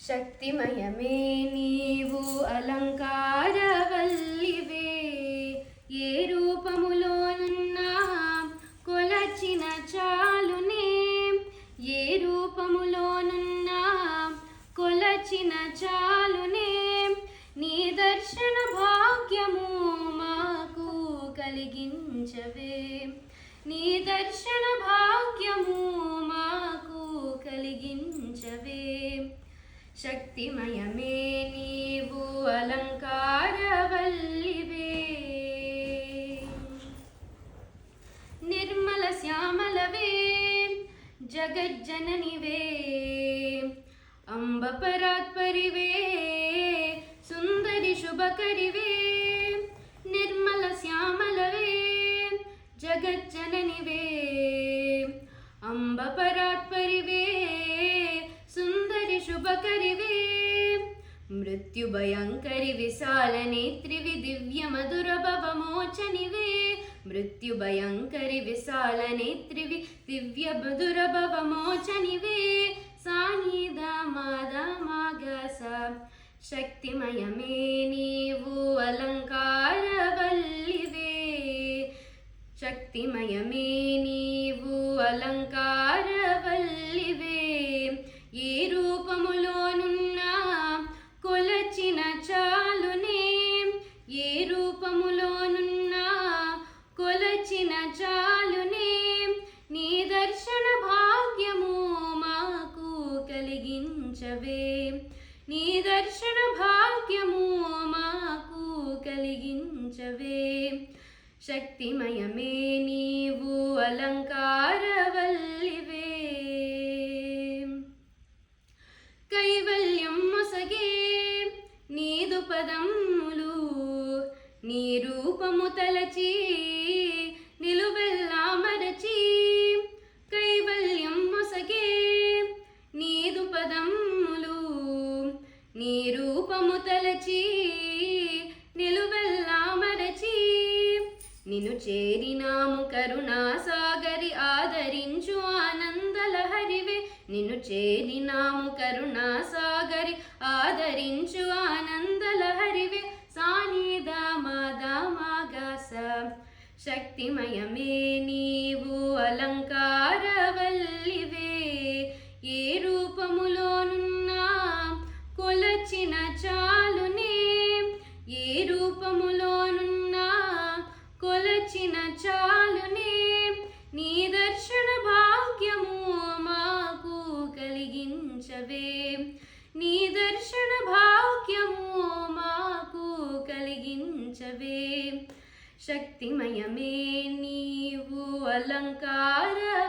శక్తిమయమే నీవు అలంకారవల్లివే, ఏ రూపములోనున్నా కొలచిన చాలునే, ఏ రూపములోనున్నా కొలచిన చాలునే, నీ దర్శన భాగ్యము మాకు కలిగించవే, నీ దర్శన భాగ్యము మాకు కలిగించవే. శక్తిమయమే నీవు అలంకారవల్లివే, నిర్మల శ్యామలవే జగజ్జననివే, అంబ పరాత్పరివే సుందరి శుభకరివే, నిర్మల శ్యామలవే జగజ్జననివే, అంబ పరాత్పరివే సుందరి శుభకరివే, మృత్యు భయంకరి విశాల నేత్రివి దివ్య మధుర భవమోచనివే, మృత్యు భయంకరి విశాల నేత్రివి దివ్య మధుర భవమోచనివే, సానిద మాద మాగస. శక్తిమయమే నీవు అలంకారవల్లివే, శక్తిమయమే నీవు అలంకారవల్లివే, ఏ రూపములోనున్నా కొలచిన చాలునే, ఏ రూపములోనున్నా కొలచిన చాలునే, నీ దర్శన భాగ్యము మాకు కలిగించవే, నీ దర్శన భాగ్యము మాకు కలిగించవే. శక్తిమయమే నీవు అలంకారవల్లివే, కైవల్యం మొసగే నీదు పదములు, నీ రూపము తలచి నిలువెల్లా మరచి, కైవల్యం మొసగే నీదు పదములు, నీ రూపము తలచి నిలువెల్లా మరచి, నిన్ను చేరినాము కరుణా సాగరి ఆదరించు ఆనందలహరివే, నిన్ను చేరినాము కరుణా సాగరి ఆదరించు ఆనందలహరివే, సానిద మాద మాగస. శక్తిమయమే నీవు అలంకారవల్లివే, ఏ రూపములోనున్నా కొలచిన చాలునే, ఏ రూపములోనున్నా కొలచిన చాలునే, నీ దర్శన భాగ్యము మాకు కలిగించవే, నీ దర్శన భాగ్యము మాకు కలిగించవే. శక్తిమయమే నీవు అలంకారవల్లి